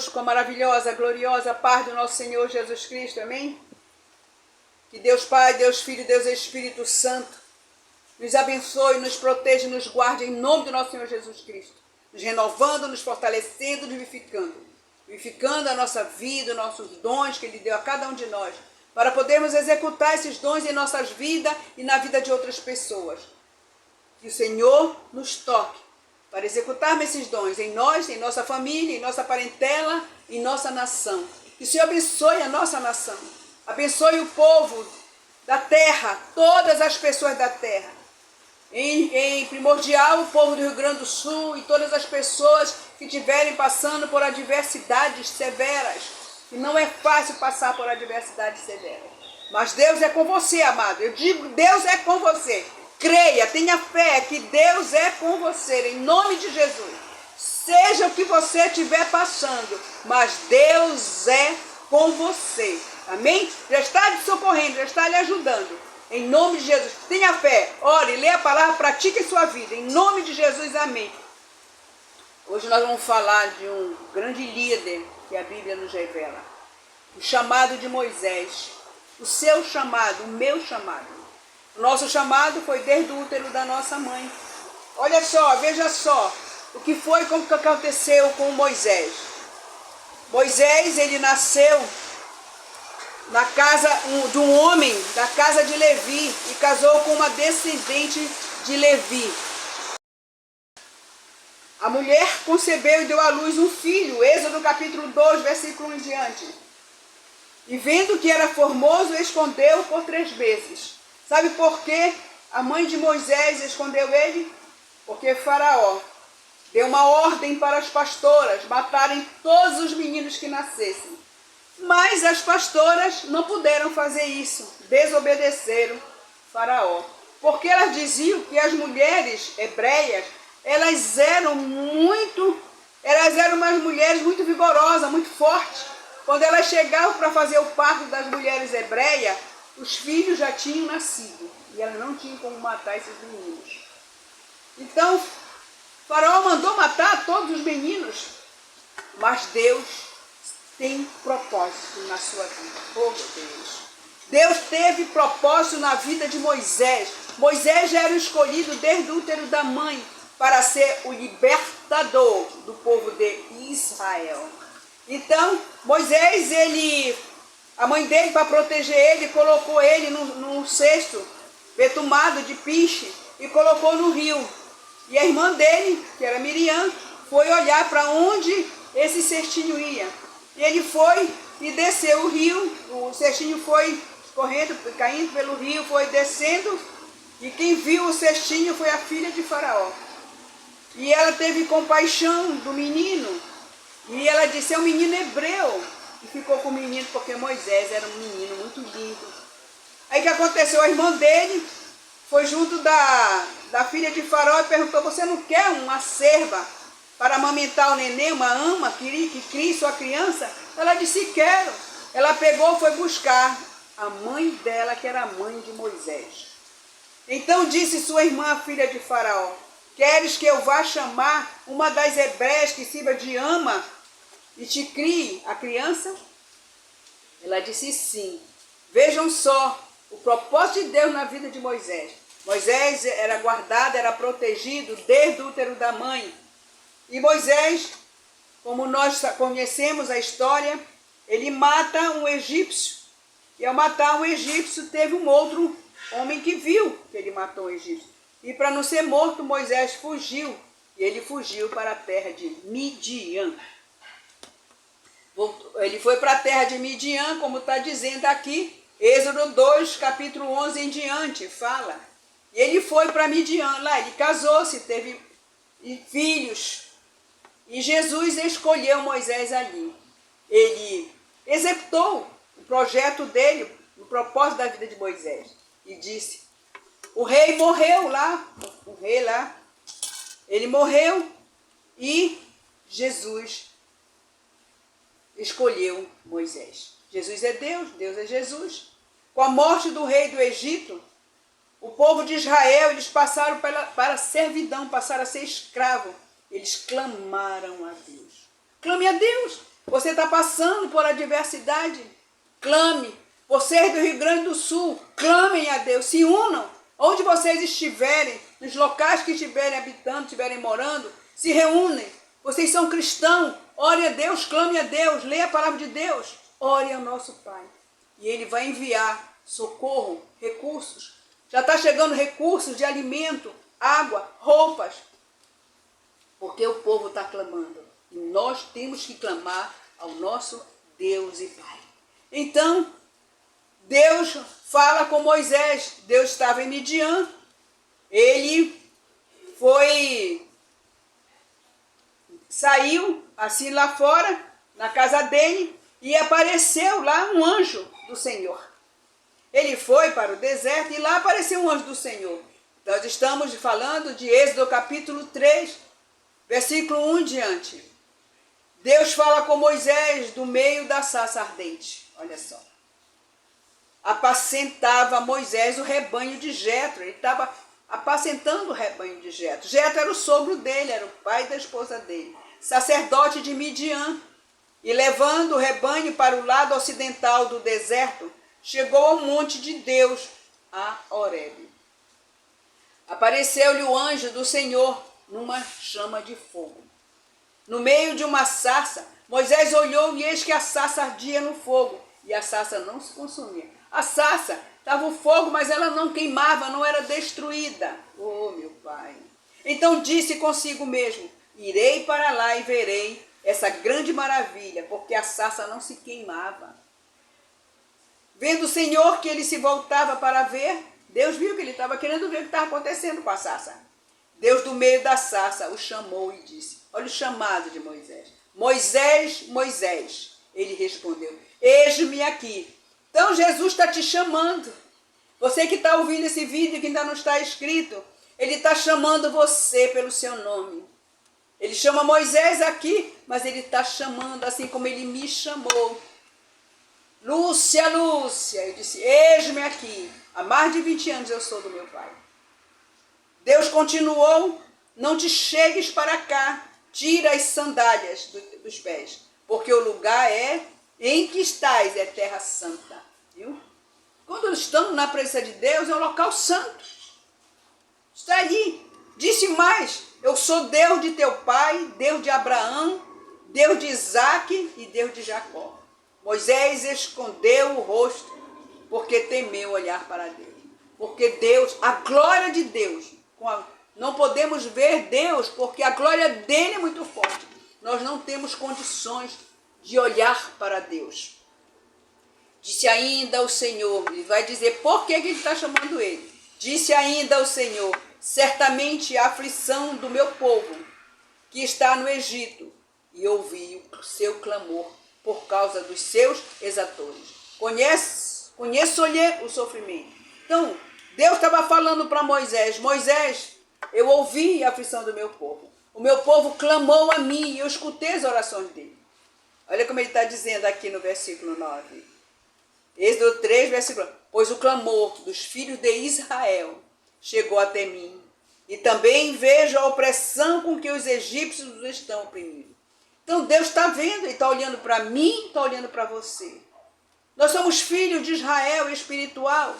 hoje com a maravilhosa, gloriosa paz do nosso Senhor Jesus Cristo, amém? Que Deus Pai, Deus Filho, Deus Espírito Santo nos abençoe, nos proteja e nos guarde em nome do nosso Senhor Jesus Cristo, nos renovando, nos fortalecendo, nos vivificando a nossa vida, os nossos dons que Ele deu a cada um de nós, para podermos executar esses dons em nossas vidas e na vida de outras pessoas. Que o Senhor nos toque para executarmos esses dons em nós, em nossa família, em nossa parentela, em nossa nação. Que o Senhor abençoe a nossa nação, abençoe o povo da terra, todas as pessoas da terra. Em primordial, o povo do Rio Grande do Sul e todas as pessoas que estiverem passando por adversidades severas. E não é fácil passar por adversidades severas. Mas Deus é com você, amado. Eu digo, Deus é com você. Creia, tenha fé que Deus é com você, em nome de Jesus. Seja o que você estiver passando, mas Deus é com você. Amém? Já está te socorrendo, já está lhe ajudando. Em nome de Jesus. Tenha fé, ore, lê a palavra, pratique sua vida. Em nome de Jesus, amém. Hoje nós vamos falar de um grande líder que a Bíblia nos revela. O chamado de Moisés. O seu chamado, o meu chamado. O nosso chamado foi desde o útero da nossa mãe. Olha só, veja só o que foi, como que aconteceu com Moisés. Moisés, ele nasceu na casa de um homem da casa de Levi e casou com uma descendente de Levi. A mulher concebeu e deu à luz um filho, Êxodo capítulo 2, versículo 1 em diante. E vendo que era formoso, escondeu por 3 meses. Sabe por que a mãe de Moisés escondeu ele? Porque Faraó deu uma ordem para as pastoras matarem todos os meninos que nascessem. Mas as pastoras não puderam fazer isso, desobedeceram Faraó. Porque elas diziam que as mulheres hebreias, elas eram umas mulheres muito vigorosas, muito fortes. Quando elas chegavam para fazer o parto das mulheres hebreias, os filhos já tinham nascido e elas não tinham como matar esses meninos. Então, Faraó mandou matar todos os meninos, mas Deus tem propósito na sua vida. Oh, meu Deus! Deus teve propósito na vida de Moisés. Moisés já era escolhido desde o útero da mãe para ser o libertador do povo de Israel. Então, Moisés, a mãe dele, para proteger ele, colocou ele num cesto betumado de piche e colocou no rio. E a irmã dele, que era Miriam, foi olhar para onde esse cestinho ia. E ele foi e desceu o rio, o cestinho foi correndo, caindo pelo rio, foi descendo, e quem viu o cestinho foi a filha de Faraó. E ela teve compaixão do menino, e ela disse, é um menino hebreu. E ficou com o menino porque Moisés era um menino muito lindo. Aí o que aconteceu? A irmã dele foi junto da filha de Faraó e perguntou, você não quer uma serva para amamentar o neném, uma ama que crie sua criança? Ela disse, quero. Ela pegou e foi buscar a mãe dela, que era a mãe de Moisés. Então disse sua irmã, a filha de Faraó, queres que eu vá chamar uma das hebreias que sirva de ama e te crie a criança? Ela disse sim. Vejam só o propósito de Deus na vida de Moisés. Moisés era guardado, era protegido desde o útero da mãe. E Moisés, como nós conhecemos a história, ele mata um egípcio. E ao matar um egípcio, teve um outro homem que viu que ele matou o egípcio. E para não ser morto, Moisés fugiu. E ele fugiu para a terra de Midian. Ele foi para a terra de Midian, como está dizendo aqui, Êxodo 2, capítulo 11 em diante, fala. E ele foi para Midian, lá ele casou-se, teve filhos. E Jesus escolheu Moisés ali. Ele executou o projeto dele, o propósito da vida de Moisés. E disse, o rei morreu lá, ele morreu e Jesus escolheu Moisés. Jesus é Deus, Deus é Jesus. Com a morte do rei do Egito, o povo de Israel, eles passaram para a servidão, passaram a ser escravos. Eles clamaram a Deus. Clame a Deus. Você está passando por adversidade? Clame. Vocês do Rio Grande do Sul, clamem a Deus, se unam. Onde vocês estiverem, nos locais que estiverem habitando, estiverem morando, se reúnem. Vocês são cristãos, ore a Deus, clame a Deus, leia a palavra de Deus, ore ao nosso Pai. E Ele vai enviar socorro, recursos. Já está chegando recursos de alimento, água, roupas. Porque o povo está clamando. E nós temos que clamar ao nosso Deus e Pai. Então, Deus fala com Moisés. Deus estava em Midian. Ele saiu assim lá fora, na casa dele, e apareceu lá um anjo do Senhor. Ele foi para o deserto e lá apareceu um anjo do Senhor. Nós estamos falando de Êxodo capítulo 3, versículo 1 em diante. Deus fala com Moisés do meio da sarça ardente. Olha só. Apacentava Moisés o rebanho de Jetro. Ele estava apacentando o rebanho de Jetro. Jetro era o sogro dele, era o pai da esposa dele, sacerdote de Midian. E levando o rebanho para o lado ocidental do deserto, chegou ao monte de Deus, a Horebe. Apareceu-lhe o anjo do Senhor numa chama de fogo. No meio de uma sarça, Moisés olhou e eis que a sarça ardia no fogo. E a sarça não se consumia. A sarça estava o fogo, mas ela não queimava, não era destruída. Oh, meu Pai! Então disse consigo mesmo, irei para lá e verei essa grande maravilha, porque a sarça não se queimava. Vendo o Senhor que ele se voltava para ver, Deus viu que ele estava querendo ver o que estava acontecendo com a sarça. Deus do meio da sarça o chamou e disse, olha o chamado de Moisés. Moisés, Moisés. Ele respondeu, eis-me aqui. Então Jesus está te chamando. Você que está ouvindo esse vídeo que ainda não está escrito, ele está chamando você pelo seu nome. Ele chama Moisés aqui, mas ele está chamando assim como ele me chamou. Lúcia, Lúcia. Eu disse, eis-me aqui. Há mais de 20 anos eu sou do meu Pai. Deus continuou, não te chegues para cá, tira as sandálias dos pés, porque o lugar em que estás é terra santa. Viu? Quando estamos na presença de Deus, é um local santo. Está ali. Disse mais, eu sou Deus de teu pai, Deus de Abraão, Deus de Isaque e Deus de Jacó. Moisés escondeu o rosto, porque temeu olhar para Deus. Porque Deus, a glória de Deus, não podemos ver Deus, porque a glória dele é muito forte. Nós não temos condições de olhar para Deus. Disse ainda o Senhor, ele vai dizer por que ele está chamando ele. Disse ainda o Senhor, certamente a aflição do meu povo, que está no Egito, e ouvi o seu clamor por causa dos seus exatores. Conheço-lhe o sofrimento. Então, Deus estava falando para Moisés, Moisés, eu ouvi a aflição do meu povo. O meu povo clamou a mim e eu escutei as orações dele. Olha como ele está dizendo aqui no versículo 9. Êxodo 3, versículo 9. Pois o clamor dos filhos de Israel chegou até mim. E também vejo a opressão com que os egípcios os estão oprimindo. Então Deus está vendo, Ele está olhando para mim, está olhando para você. Nós somos filhos de Israel espiritual.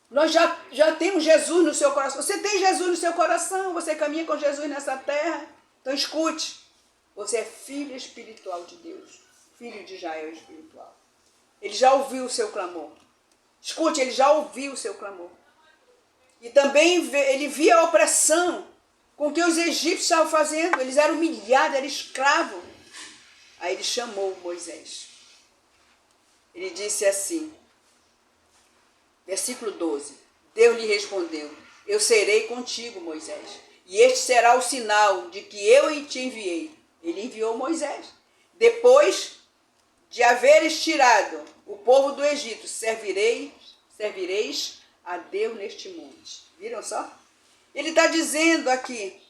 Nós já temos Jesus no seu coração. Você tem Jesus no seu coração, você caminha com Jesus nessa terra. Então escute, você é filho espiritual de Deus, filho de Israel espiritual. Ele já ouviu o seu clamor. Escute, ele já ouviu o seu clamor. E também ele via a opressão com que os egípcios estavam fazendo. Eles eram humilhados, eram escravos. Aí ele chamou Moisés. Ele disse assim, versículo 12. Deus lhe respondeu, eu serei contigo, Moisés, e este será o sinal de que eu te enviei. Ele enviou Moisés. Depois de haveres tirado o povo do Egito, servireis a Deus neste monte. Viram só? Ele está dizendo aqui,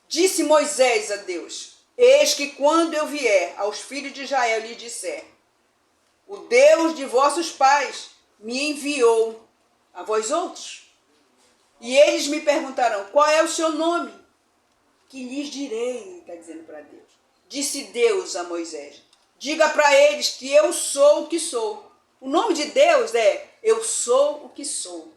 disse Moisés a Deus, eis que quando eu vier aos filhos de Israel lhe disser, o Deus de vossos pais me enviou a vós outros. E eles me perguntarão, qual é o seu nome? Que lhes direi, está dizendo para Deus. Disse Deus a Moisés, Diga para eles que eu sou o que sou. O nome de Deus é eu sou o que sou.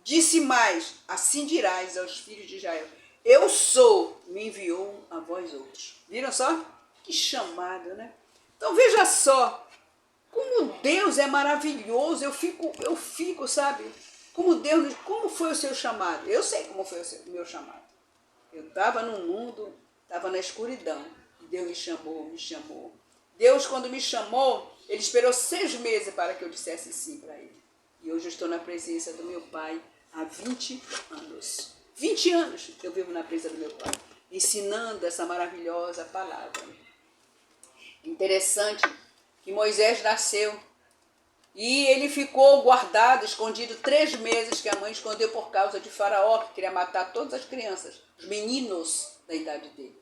Disse mais, assim dirás aos filhos de Israel, eu sou, me enviou a vós outros. Viram só? Que chamado, né? Então veja só, como Deus é maravilhoso, eu fico, sabe? Como foi o seu chamado? Eu sei como foi o meu chamado. Eu estava no mundo, estava na escuridão. Deus me chamou. Deus, quando me chamou, Ele esperou 6 meses para que eu dissesse sim para Ele. E hoje eu estou na presença do meu Pai há 20 anos. 20 anos eu vivo na presença do meu Pai, ensinando essa maravilhosa palavra. Interessante que Moisés nasceu e ele ficou guardado, escondido 3 meses, que a mãe escondeu por causa de Faraó, que queria matar todas as crianças, os meninos da idade dele.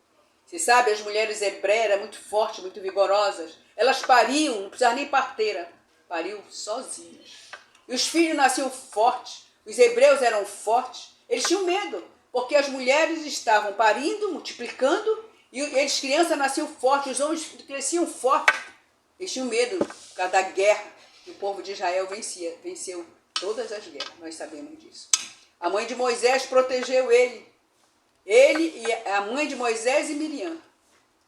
Você sabe, as mulheres hebreias eram muito fortes, muito vigorosas. Elas pariam, não precisavam nem parteira, pariam sozinhas. E os filhos nasciam fortes, os hebreus eram fortes, eles tinham medo, porque as mulheres estavam parindo, multiplicando, e eles, crianças, nasciam fortes, os homens cresciam fortes. Eles tinham medo por causa da guerra, que o povo de Israel venceu todas as guerras, nós sabemos disso. A mãe de Moisés protegeu ele e a mãe de Moisés e Miriam.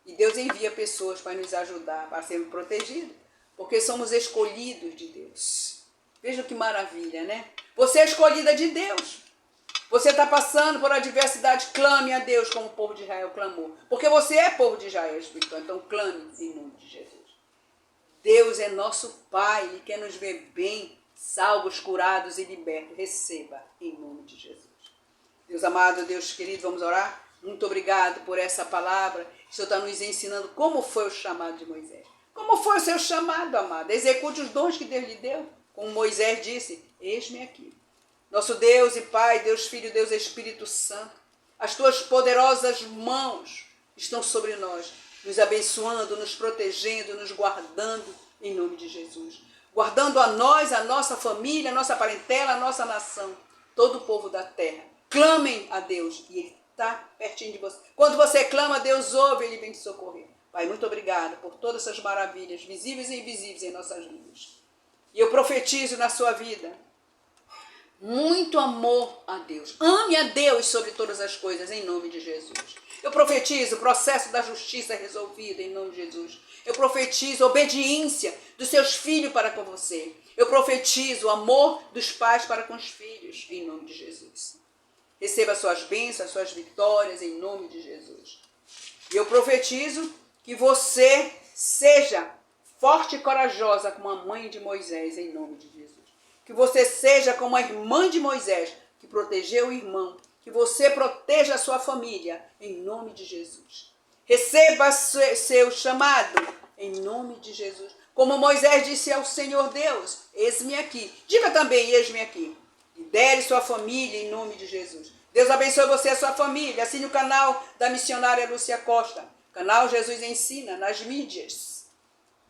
E Deus envia pessoas para nos ajudar, para sermos protegidos, porque somos escolhidos de Deus. Vejam que maravilha, né? Você é escolhida de Deus. Você está passando por adversidade, clame a Deus como o povo de Israel clamou. Porque você é povo de Israel espiritual, então clame em nome de Jesus. Deus é nosso Pai, Ele quer nos ver bem, salvos, curados e libertos. Receba em nome de Jesus. Deus amado, Deus querido, vamos orar? Muito obrigado por essa palavra. O Senhor está nos ensinando como foi o chamado de Moisés. Como foi o seu chamado, amado? Execute os dons que Deus lhe deu. Como Moisés disse, eis-me aqui. Nosso Deus e Pai, Deus Filho, Deus Espírito Santo, as tuas poderosas mãos estão sobre nós, nos abençoando, nos protegendo, nos guardando, em nome de Jesus. Guardando a nós, a nossa família, a nossa parentela, a nossa nação, todo o povo da terra. Clamem a Deus e Ele está pertinho de você. Quando você clama, Deus ouve e Ele vem te socorrer. Pai, muito obrigado por todas essas maravilhas, visíveis e invisíveis em nossas vidas. E eu profetizo na sua vida muito amor a Deus. Ame a Deus sobre todas as coisas, em nome de Jesus. Eu profetizo o processo da justiça resolvido, em nome de Jesus. Eu profetizo a obediência dos seus filhos para com você. Eu profetizo o amor dos pais para com os filhos, em nome de Jesus. Receba suas bênçãos, suas vitórias, em nome de Jesus. E eu profetizo que você seja forte e corajosa como a mãe de Moisés, em nome de Jesus. Que você seja como a irmã de Moisés, que protegeu o irmão. Que você proteja a sua família, em nome de Jesus. Receba seu chamado, em nome de Jesus. Como Moisés disse ao Senhor Deus, eis-me aqui. Diga também, eis-me aqui. Lidere sua família, em nome de Jesus. Deus abençoe você e a sua família. Assine o canal da missionária Lúcia Costa. Canal Jesus Ensina, nas mídias.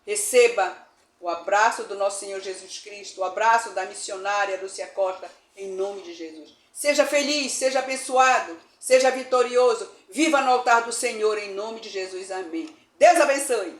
Receba o abraço do nosso Senhor Jesus Cristo, o abraço da missionária Lúcia Costa, em nome de Jesus. Seja feliz, seja abençoado, seja vitorioso. Viva no altar do Senhor, em nome de Jesus. Amém. Deus abençoe.